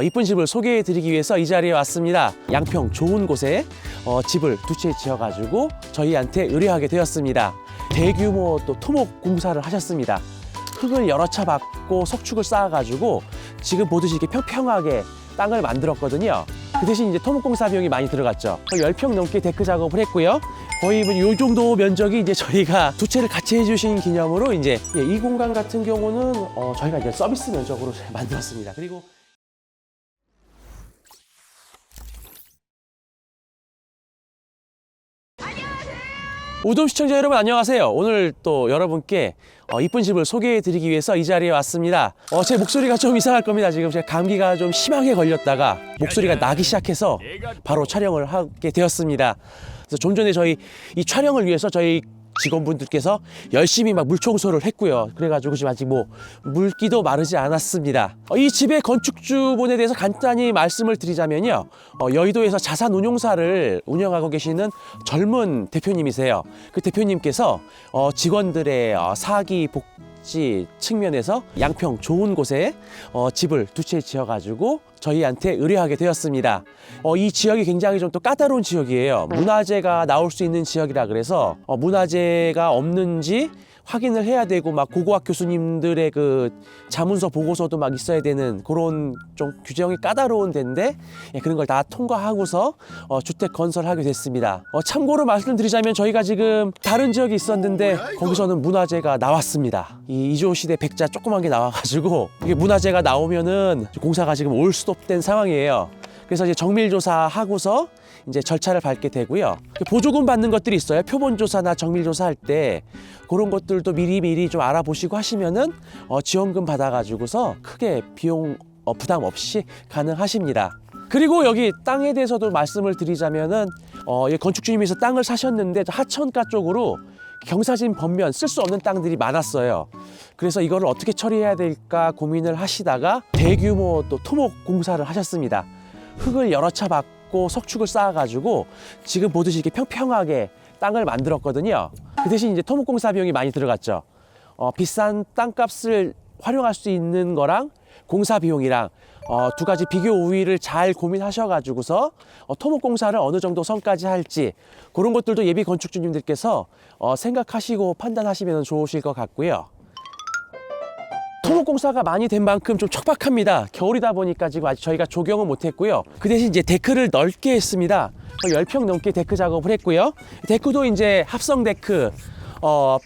이쁜 집을 소개해 드리기 위해서 이 자리에 왔습니다. 양평 좋은 곳에 집을 두 채 지어가지고 저희한테 의뢰하게 되었습니다. 대규모 또 토목 공사를 하셨습니다. 흙을 여러 차 받고 석축을 쌓아가지고 지금 보듯이 이렇게 평평하게 땅을 만들었거든요. 그 대신 이제 토목 공사 비용이 많이 들어갔죠. 10평 넘게 데크 작업을 했고요. 거의 이 정도 면적이 이제 저희가 두 채를 같이 해주신 기념으로 이제 이 공간 같은 경우는 저희가 이제 서비스 면적으로 만들었습니다. 그리고 우돔 시청자 여러분 안녕하세요. 오늘 또 여러분께 이쁜 집을 소개해 드리기 위해서 이 자리에 왔습니다. 제 목소리가 좀 이상할 겁니다. 지금 제가 감기가 좀 심하게 걸렸다가 목소리가 나기 시작해서 바로 촬영을 하게 되었습니다. 그래서 좀 전에 저희 이 촬영을 위해서 저희 직원분들께서 열심히 막 물청소를 했고요. 그래가지고 지금 아직 물기도 마르지 않았습니다. 이 집의 건축주분에 대해서 간단히 말씀을 드리자면요. 여의도에서 자산운용사를 운영하고 계시는 젊은 대표님이세요. 그 대표님께서 직원들의 사기 복지 측면에서 양평 좋은 곳에 집을 두 채 지어가지고 저희한테 의뢰하게 되었습니다. 이 지역이 굉장히 좀 또 까다로운 지역이에요. 문화재가 나올 수 있는 지역이라 그래서 문화재가 없는지 확인을 해야 되고 막 고고학 교수님들의 그 자문서 보고서도 막 있어야 되는 그런 좀 규정이 까다로운 데인데 그런 걸 다 통과하고서 주택 건설하게 됐습니다. 참고로 말씀드리자면 저희가 지금 다른 지역이 있었는데 거기서는 문화재가 나왔습니다. 이 이조시대 백자 조그만 게 나와가지고 이게 문화재가 나오면은 공사가 지금 올 스톱된 상황이에요. 그래서 이제 정밀조사하고서 이제 절차를 밟게 되고요. 보조금 받는 것들이 있어요. 표본조사나 정밀조사할 때 그런 것들도 미리미리 좀 알아보시고 하시면은 지원금 받아가지고서 크게 비용 부담 없이 가능하십니다. 그리고 여기 땅에 대해서도 말씀을 드리자면은 건축주님께서 땅을 사셨는데 하천가 쪽으로 경사진 번면 쓸 수 없는 땅들이 많았어요. 그래서 이거를 어떻게 처리해야 될까 고민을 하시다가 대규모 또 토목 공사를 하셨습니다. 흙을 여러 차 받고 석축을 쌓아가지고 지금 보듯이 이렇게 평평하게 땅을 만들었거든요. 그 대신 이제 토목 공사 비용이 많이 들어갔죠. 비싼 땅값을 활용할 수 있는 거랑 공사 비용이랑 두 가지 비교 우위를 잘 고민하셔가지고서 토목 공사를 어느 정도 선까지 할지 그런 것들도 예비 건축주님들께서 생각하시고 판단하시면 좋으실 것 같고요. 토목 공사가 많이 된 만큼 좀 척박합니다. 겨울이다 보니까 지금 아직 저희가 조경은 못했고요. 그 대신 이제 데크를 넓게 했습니다. 10평 넘게 데크 작업을 했고요. 데크도 이제 합성 데크,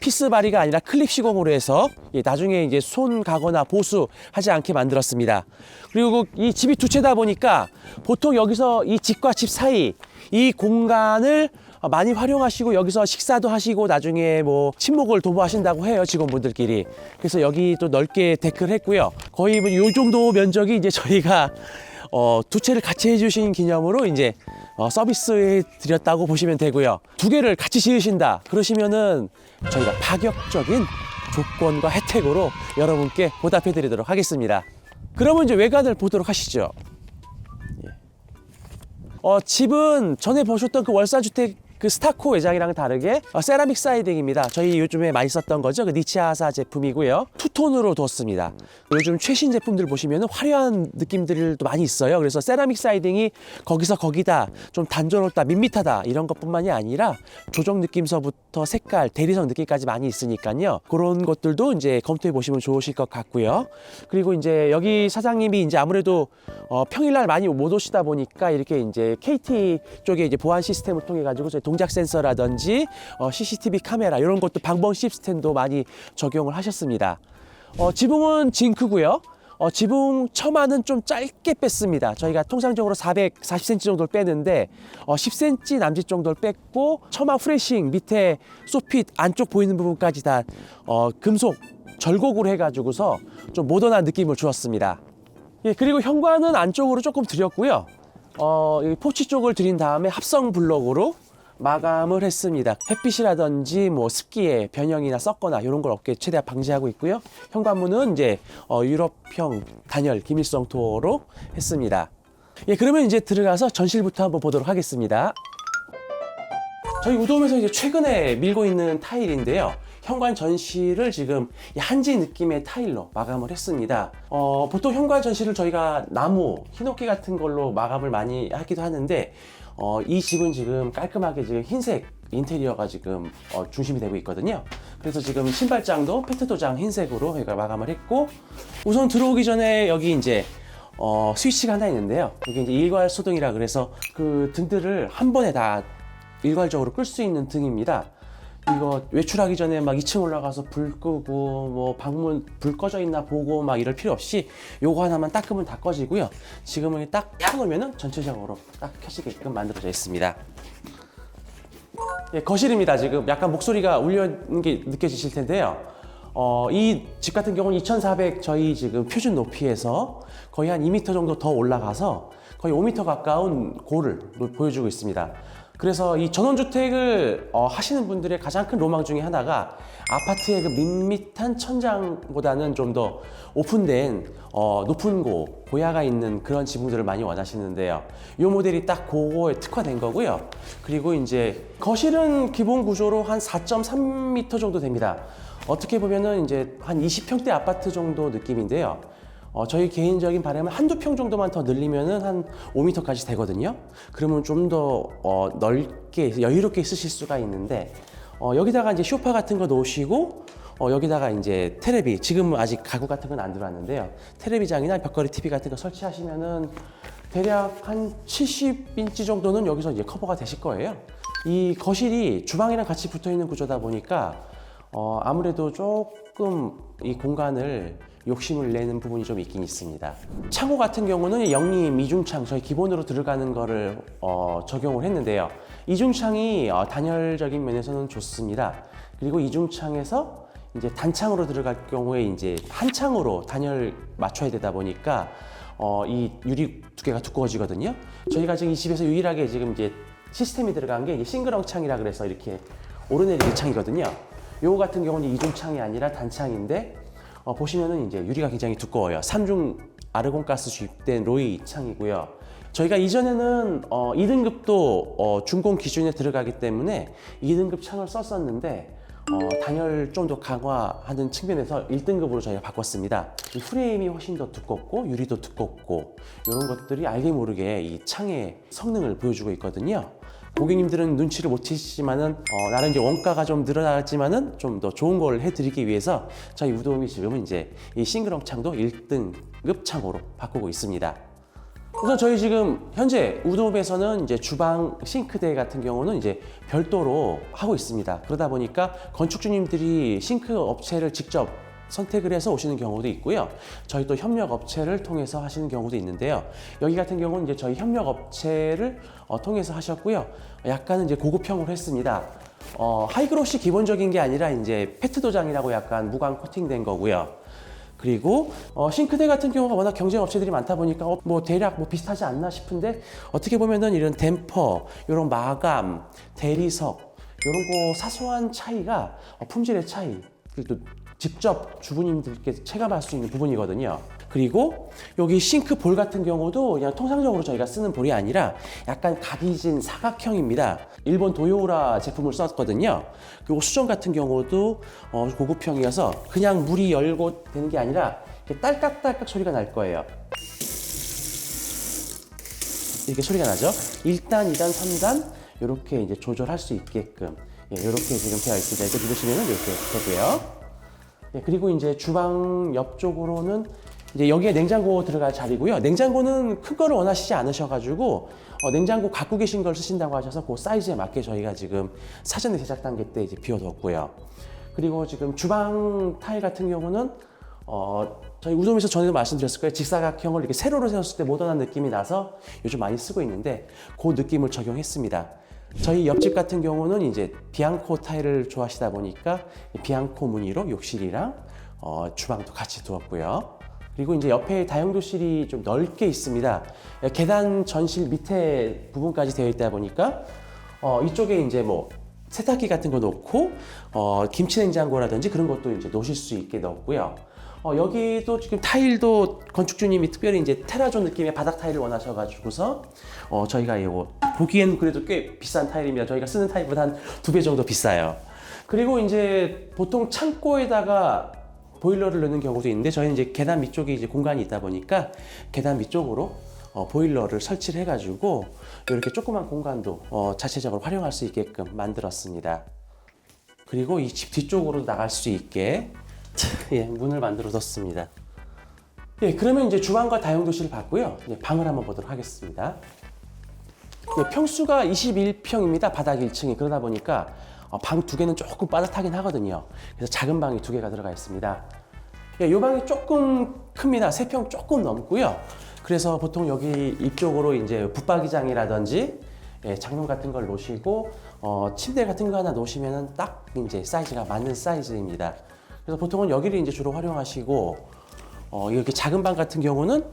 피스 바리가 아니라 클립 시공으로 해서 나중에 이제 손 가거나 보수하지 않게 만들었습니다. 그리고 이 집이 두 채다 보니까 보통 여기서 이 집과 집 사이 이 공간을 많이 활용하시고 여기서 식사도 하시고 나중에 친목을 도모하신다고 해요, 직원분들끼리. 그래서 여기 또 넓게 데크를 했고요. 거의 이 정도 면적이 이제 저희가 두 채를 같이 해주신 기념으로 이제 서비스해 드렸다고 보시면 되고요. 두 개를 같이 지으신다 그러시면은 저희가 파격적인 조건과 혜택으로 여러분께 보답해 드리도록 하겠습니다. 그러면 이제 외관을 보도록 하시죠. 집은 전에 보셨던 그 월사주택 그 스타코 외장이랑 다르게 세라믹 사이딩입니다. 저희 요즘에 많이 썼던 거죠. 그 니치아사 제품이고요. 투톤으로 뒀습니다. 요즘 최신 제품들 보시면 화려한 느낌들도 많이 있어요. 그래서 세라믹 사이딩이 거기서 거기다 좀 단조롭다, 밋밋하다 이런 것뿐만이 아니라 조정 느낌서부터 색깔, 대리석 느낌까지 많이 있으니까요. 그런 것들도 이제 검토해 보시면 좋으실 것 같고요. 그리고 이제 여기 사장님이 이제 아무래도 평일날 많이 못 오시다 보니까 이렇게 이제 KT 쪽에 이제 보안 시스템을 통해 가지고 저희 동작 센서라든지 CCTV 카메라 이런 것도 방범 시스템도 많이 적용을 하셨습니다. 지붕은 징크고요. 지붕 처마는 좀 짧게 뺐습니다. 저희가 통상적으로 440cm 정도를 빼는데 10cm 남짓 정도를 뺐고 처마 프레싱 밑에 소핏 안쪽 보이는 부분까지 다 금속 절곡으로 해가지고서 좀 모던한 느낌을 주었습니다. 그리고 현관은 안쪽으로 조금 드렸고요. 여기 포치 쪽을 드린 다음에 합성 블록으로 마감을 했습니다. 햇빛이라든지 습기에 변형이나 썩거나 이런 걸 없게 최대한 방지하고 있고요. 현관문은 이제 유럽형 단열 기밀성 도어로 했습니다. 그러면 이제 들어가서 전실부터 한번 보도록 하겠습니다. 저희 우돔에서 이제 최근에 밀고 있는 타일인데요. 현관 전시를 지금 이 한지 느낌의 타일로 마감을 했습니다. 보통 현관 전시를 저희가 나무, 히노키 같은 걸로 마감을 많이 하기도 하는데 이 집은 지금 깔끔하게 지금 흰색 인테리어가 지금 중심이 되고 있거든요. 그래서 지금 신발장도 페트 도장 흰색으로 저희가 마감을 했고, 우선 들어오기 전에 여기 이제 스위치가 하나 있는데요. 이게 이제 일괄 소등이라 그래서 그 등들을 한 번에 다 일괄적으로 끌 수 있는 등입니다. 이거 외출하기 전에 막 2층 올라가서 불 끄고 뭐 방문 불 꺼져 있나 보고 막 이럴 필요 없이 요거 하나만 딱 끄면 다 꺼지고요. 지금은 딱 켜놓으면 전체적으로 딱 켜지게끔 만들어져 있습니다. 예, 거실입니다. 지금 약간 목소리가 울리는 게 느껴지실 텐데요. 이 집 같은 경우는 2,400 저희 지금 표준 높이에서 거의 한 2m 정도 더 올라가서 거의 5m 가까운 고를 보여주고 있습니다. 그래서 이 전원주택을 하시는 분들의 가장 큰 로망 중에 하나가 아파트의 그 밋밋한 천장보다는 좀 더 오픈된 높은 고야가 있는 그런 지붕들을 많이 원하시는데요. 이 모델이 딱 그거에 특화된 거고요. 그리고 이제 거실은 기본 구조로 한 4.3m 정도 됩니다. 어떻게 보면은 이제 한 20평대 아파트 정도 느낌인데요. 저희 개인적인 바람은 한두 평 정도만 더 늘리면은 한 5m까지 되거든요. 그러면 좀 더 넓게 여유롭게 쓰실 수가 있는데, 여기다가 이제 소파 같은 거 놓으시고 여기다가 이제 테레비, 지금은 아직 가구 같은 건 안 들어왔는데요. 테레비장이나 벽걸이 TV 같은 거 설치하시면은 대략 한 70인치 정도는 여기서 이제 커버가 되실 거예요. 이 거실이 주방이랑 같이 붙어 있는 구조다 보니까 아무래도 조금 이 공간을 욕심을 내는 부분이 좀 있긴 있습니다. 창호 같은 경우는 영림 이중창 저희 기본으로 들어가는 거를 적용을 했는데요. 이중창이 단열적인 면에서는 좋습니다. 그리고 이중창에서 이제 단창으로 들어갈 경우에 이제 한 창으로 단열 맞춰야 되다 보니까 이 유리 두께가 두꺼워지거든요. 저희가 지금 이 집에서 유일하게 지금 이제 시스템이 들어간 게 이제 싱글엉 창이라 그래서 이렇게 오르내리기 창이거든요. 요거 같은 경우는 이중창이 아니라 단창인데 보시면은 이제 유리가 굉장히 두꺼워요. 삼중 아르곤가스 주입된 로이 창이고요. 저희가 이전에는 2등급도 준공 기준에 들어가기 때문에 2등급 창을 썼었는데 단열 좀 더 강화하는 측면에서 1등급으로 저희가 바꿨습니다. 이 프레임이 훨씬 더 두껍고 유리도 두껍고 이런 것들이 알게 모르게 이 창의 성능을 보여주고 있거든요. 고객님들은 눈치를 못 채시지만은 나름 이제 원가가 좀 늘어났지만은 좀 더 좋은 걸 해드리기 위해서 저희 우도홈이 지금은 이제 이 싱글엉 창도 1등급 창으로 바꾸고 있습니다. 우선 저희 지금 현재 우도홈에서는 이제 주방 싱크대 같은 경우는 이제 별도로 하고 있습니다. 그러다 보니까 건축주님들이 싱크 업체를 직접 선택을 해서 오시는 경우도 있고요. 저희 또 협력 업체를 통해서 하시는 경우도 있는데요. 여기 같은 경우는 이제 저희 협력 업체를 통해서 하셨고요. 약간은 이제 고급형으로 했습니다. 하이그로시 기본적인 게 아니라 이제 페트 도장이라고 약간 무광 코팅된 거고요. 그리고 싱크대 같은 경우가 워낙 경쟁 업체들이 많다 보니까 뭐 대략 뭐 비슷하지 않나 싶은데, 어떻게 보면은 이런 댐퍼, 이런 마감, 대리석 이런 거 사소한 차이가 품질의 차이, 그리고 또 직접 주부님들께 체감할 수 있는 부분이거든요. 그리고 여기 싱크 볼 같은 경우도 그냥 통상적으로 저희가 쓰는 볼이 아니라 약간 각이 진 사각형입니다. 일본 도요우라 제품을 썼거든요. 그리고 수전 같은 경우도 고급형이어서 그냥 물이 열고 되는 게 아니라 이렇게 딸깍딸깍 소리가 날 거예요. 이렇게 소리가 나죠. 1단, 2단, 3단 이렇게 이제 조절할 수 있게끔 이렇게 지금 되어 있습니다. 이거 누르시면 이렇게 되고요. 그리고 이제 주방 옆쪽으로는 이제 여기에 냉장고 들어갈 자리고요. 냉장고는 큰 거를 원하시지 않으셔가지고 냉장고 갖고 계신 걸 쓰신다고 하셔서 그 사이즈에 맞게 저희가 지금 사전에 제작 단계 때 이제 비워뒀고요. 그리고 지금 주방 타일 같은 경우는 저희 우dom에서 전에도 말씀드렸을 거예요. 직사각형을 이렇게 세로로 세웠을 때 모던한 느낌이 나서 요즘 많이 쓰고 있는데 그 느낌을 적용했습니다. 저희 옆집 같은 경우는 이제 비앙코 타일을 좋아하시다 보니까 비앙코 무늬로 욕실이랑 주방도 같이 두었고요. 그리고 이제 옆에 다용도실이 좀 넓게 있습니다. 계단 전실 밑에 부분까지 되어 있다 보니까 이쪽에 이제 뭐 세탁기 같은 거 놓고 김치 냉장고라든지 그런 것도 이제 놓으실 수 있게 넣었고요. 여기도 지금 타일도 건축주님이 특별히 이제 테라존 느낌의 바닥 타일을 원하셔가지고서 저희가 이거 보기엔 그래도 꽤 비싼 타일입니다. 저희가 쓰는 타일보다 한 2배 정도 비싸요. 그리고 이제 보통 창고에다가 보일러를 넣는 경우도 있는데 저희는 이제 계단 밑쪽에 이제 공간이 있다 보니까 계단 밑쪽으로 보일러를 설치를 해가지고 이렇게 조그만 공간도 자체적으로 활용할 수 있게끔 만들었습니다. 그리고 이 집 뒤쪽으로 나갈 수 있게 예, 문을 만들어 뒀습니다. 예, 그러면 이제 주방과 다용도실을 봤고요. 이제 방을 한번 보도록 하겠습니다. 예, 평수가 21평입니다. 바닥 1층이. 그러다 보니까 방 두 개는 조금 빠듯하긴 하거든요. 그래서 작은 방이 두 개가 들어가 있습니다. 예, 이 방이 조금 큽니다. 3평 조금 넘고요. 그래서 보통 여기 이쪽으로 이제 붙박이장이라든지 예, 장롱 같은 걸 놓으시고 침대 같은 거 하나 놓으시면은 딱 이제 사이즈가 맞는 사이즈입니다. 그래서 보통은 여기를 이제 주로 활용하시고 이렇게 작은 방 같은 경우는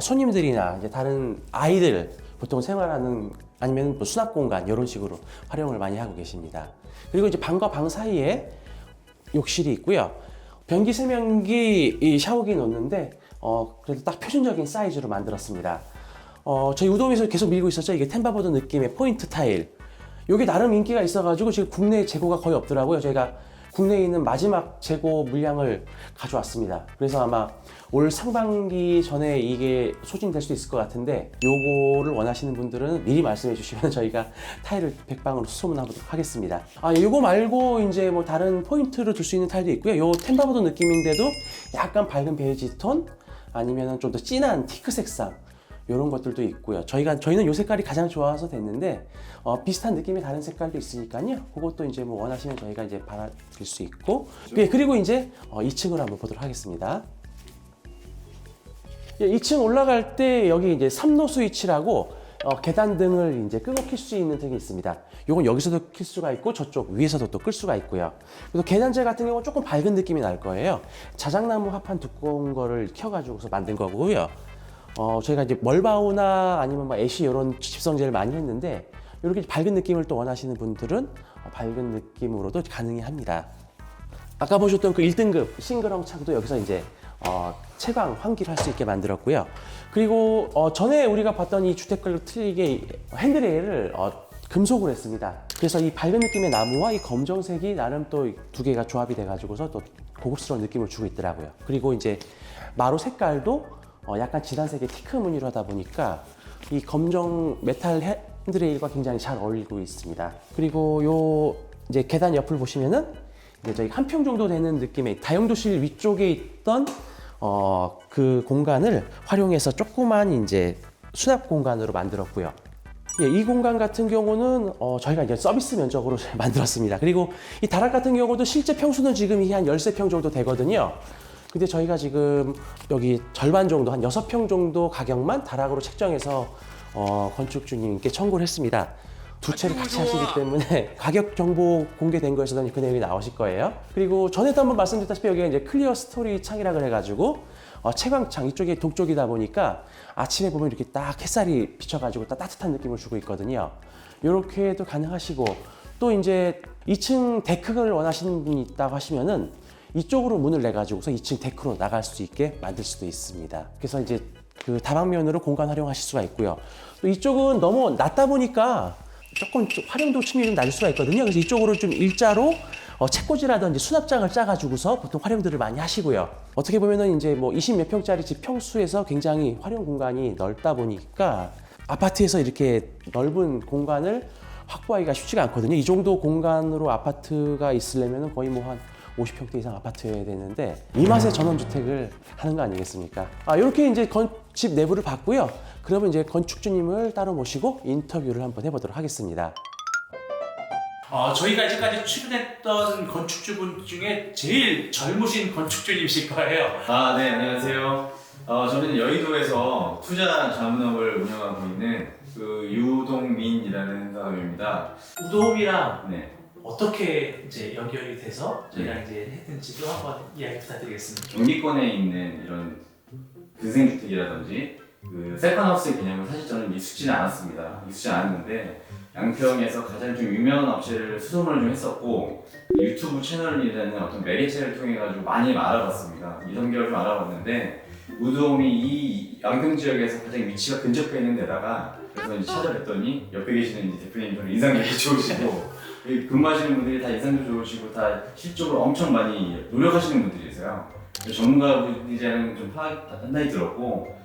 손님들이나 이제 다른 아이들 보통 생활하는 아니면 뭐 수납 공간 이런 식으로 활용을 많이 하고 계십니다. 그리고 이제 방과 방 사이에 욕실이 있고요. 변기 세면기, 이 샤워기 놓는데 그래도 딱 표준적인 사이즈로 만들었습니다. 저희 우도움에서 계속 밀고 있었죠. 이게 템바보드 느낌의 포인트 타일. 이게 나름 인기가 있어가지고 지금 국내에 재고가 거의 없더라고요. 저희가 국내에 있는 마지막 재고 물량을 가져왔습니다. 그래서 아마 올 상반기 전에 이게 소진될 수 있을 것 같은데 요거를 원하시는 분들은 미리 말씀해 주시면 저희가 타일을 100방으로 수소문하도록 하겠습니다. 요거 말고 이제 뭐 다른 포인트를 둘 수 있는 타일도 있고요. 요 템바보드 느낌인데도 약간 밝은 베이지 톤 아니면 좀 더 진한 티크 색상 이런 것들도 있고요. 저희는 이 색깔이 가장 좋아서 됐는데 비슷한 느낌의 다른 색깔도 있으니까요. 그것도 이제 뭐 원하시면 저희가 이제 받아드릴 수 있고. 예, 그리고 이제 2층으로 한번 보도록 하겠습니다. 예, 2층 올라갈 때 여기 이제 3로 스위치라고 계단 등을 이제 끄고 킬 수 있는 등이 있습니다. 요건 여기서도 킬 수가 있고 저쪽 위에서도 또 끌 수가 있고요. 그래서 계단재 같은 경우는 조금 밝은 느낌이 날 거예요. 자작나무 합판 두꺼운 거를 켜가지고서 만든 거고요. 저희가 이제 멀바우나 아니면 뭐 애쉬 이런 집성재를 많이 했는데 이렇게 밝은 느낌을 또 원하시는 분들은 밝은 느낌으로도 가능히 합니다. 아까 보셨던 그 1등급 싱글형 창도 여기서 이제 채광 환기를 할 수 있게 만들었고요. 그리고 전에 우리가 봤던 이 주택별로 틀리게 핸드레일을 금속으로 했습니다. 그래서 이 밝은 느낌의 나무와 이 검정색이 나름 또 두 개가 조합이 돼가지고서 또 고급스러운 느낌을 주고 있더라고요. 그리고 이제 마루 색깔도 약간 진한색의 티크 무늬로 하다 보니까 이 검정 메탈 핸드레일과 굉장히 잘 어울리고 있습니다. 그리고 요 이제 계단 옆을 보시면은 이제 저희 한 평 정도 되는 느낌의 다용도실 위쪽에 있던 그 공간을 활용해서 조그만 이제 수납 공간으로 만들었고요. 예, 이 공간 같은 경우는 저희가 이제 서비스 면적으로 만들었습니다. 그리고 이 다락 같은 경우도 실제 평수는 지금 한 13평 정도 되거든요. 근데 저희가 지금 여기 절반 정도, 한 6평 정도 가격만 다락으로 책정해서 건축주님께 청구를 했습니다. 두 채를 같이 하시기 때문에 가격 정보 공개된 거에서는 그 내용이 나오실 거예요. 그리고 전에도 한번 말씀드렸다시피 여기가 이제 클리어 스토리 창이라 그래가지고 채광창 이쪽이 동쪽이다 보니까 아침에 보면 이렇게 딱 햇살이 비쳐가지고 딱 따뜻한 느낌을 주고 있거든요. 이렇게도 가능하시고 또 이제 2층 데크를 원하시는 분이 있다고 하시면은 이쪽으로 문을 내 가지고서 2층 데크로 나갈 수 있게 만들 수도 있습니다. 그래서 이제 그 다방면으로 공간 활용하실 수가 있고요. 또 이쪽은 너무 낮다 보니까 조금 활용도 측면이 좀 낮을 수가 있거든요. 그래서 이쪽으로 좀 일자로 책꽂이라든지 수납장을 짜가지고서 보통 활용들을 많이 하시고요. 어떻게 보면은 이제 뭐 20 몇 평짜리 집 평수에서 굉장히 활용 공간이 넓다 보니까 아파트에서 이렇게 넓은 공간을 확보하기가 쉽지가 않거든요. 이 정도 공간으로 아파트가 있으려면 거의 뭐 한 50평대 이상 아파트여야 되는데 이 맛에 전원주택을 하는 거 아니겠습니까? 이렇게 이제 집 내부를 봤고요. 그러면 이제 건축주님을 따로 모시고 인터뷰를 한번 해보도록 하겠습니다. 저희가 이제까지 출연했던 건축주분 중에 제일 젊으신 건축주님이실 거예요. 네, 안녕하세요. 저는 여의도에서 투자 자문업을 운영하고 있는 그 유동민이라는 사람입니다. 우도움이랑 네. 어떻게 이제 연결이 돼서 저희랑 이제 했는지도 한번 이야기 부탁드리겠습니다. 경기권에 있는 이런 근생주택이라든지 그 세컨하우스의 개념을 사실 저는 익숙지는 않았습니다. 익숙지 않았는데 양평에서 가장 좀 유명한 업체를 수소문을 좀 했었고 유튜브 채널이라는 어떤 매개체를 통해 가지고 많이 알아봤습니다. 2~3개월 좀 알아봤는데 우도움이 이 양평 지역에서 가장 위치가 근접해 있는 데다가 그래서 이제 찾아뵀더니 옆에 계시는 이제 대표님이 좀 인상이 좋으시고 여기 근무하시는 분들이 다 인상도 좋으시고 다 실적으로 엄청 많이 노력하시는 분들이세요. 전문가분들이라는 좀 판단이 들었고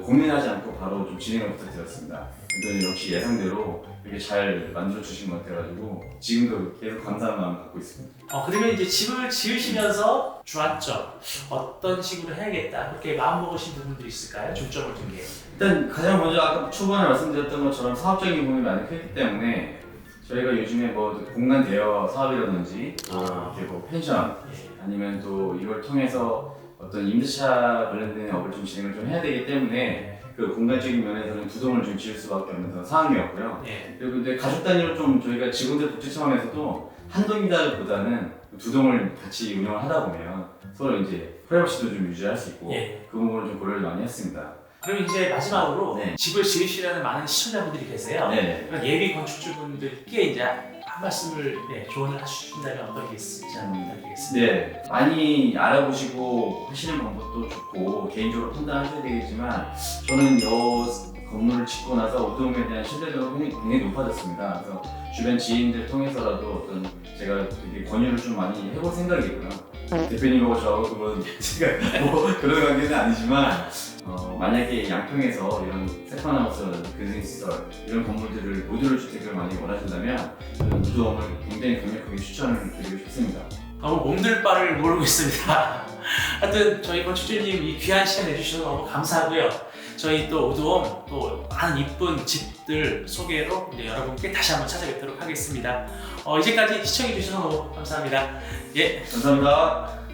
고민하지 않고 바로 좀 진행을 부탁드렸습니다. 그랬더니 역시 예상대로 이렇게 잘 만들어 주신 것 같아가지고 지금도 계속 감사한 마음 갖고 있습니다. 그러면 이제 집을 지으시면서 주안점 어떤 식으로 해야겠다 그렇게 마음 먹으신 부분들이 있을까요? 중점을 둔 게. 일단 가장 먼저 아까 초반에 말씀드렸던 것처럼 사업적인 부분이 많이 크기 때문에 저희가 요즘에 뭐 공간 대여 사업이라든지 이렇게 뭐 펜션 아니면 또 이걸 통해서 어떤 임대차 관련된 업을 좀 진행을 좀 해야 되기 때문에 그 공간적인 면에서는 두 동을 좀 지을 수밖에 없는 그런 상황이었고요. 그리고 근데 가족 단위로 좀 저희가 직원들 복지 차원에서도 한 동이다보다는 두 동을 같이 운영을 하다 보면 서로 이제 프라이버시도 좀 유지할 수 있고 그 부분을 좀 고려를 많이 했습니다. 그럼 이제 마지막으로 네. 집을 지으시려는 많은 시청자분들이 계세요. 네. 그럼 예비 건축주분들께 이제 한 말씀을 조언을 해주신다면 어떤 게 있을지 부탁드리겠습니다. 네, 많이 알아보시고 하시는 방법도 좋고 개인적으로 판단하셔야 되겠지만 저는 이 건물을 짓고 나서 우동에 대한 신뢰도가 굉장히 높아졌습니다. 그래서 주변 지인들 통해서라도 어떤 제가 되게 권유를 좀 많이 해볼 생각이고요. 대표님하고 저하고 그런 제가 뭐 그런 관계는 아니지만 만약에 양평에서 이런 세컨하우스, 근생시설 이런 건물들을 모듈 주택을 많이 원하신다면 저는 우동을 굉장히 강력하게 추천을 드리고 싶습니다. 너무 몸둘 바를 모르고 있습니다. 하여튼 저희 건축주님 이 귀한 시간 내주셔서 너무 감사하고요. 저희 또 우드홈 또 많은 이쁜 집들 소개로 이제 여러분께 다시 한번 찾아뵙도록 하겠습니다. 이제까지 시청해 주셔서 너무 감사합니다. 예. 감사합니다.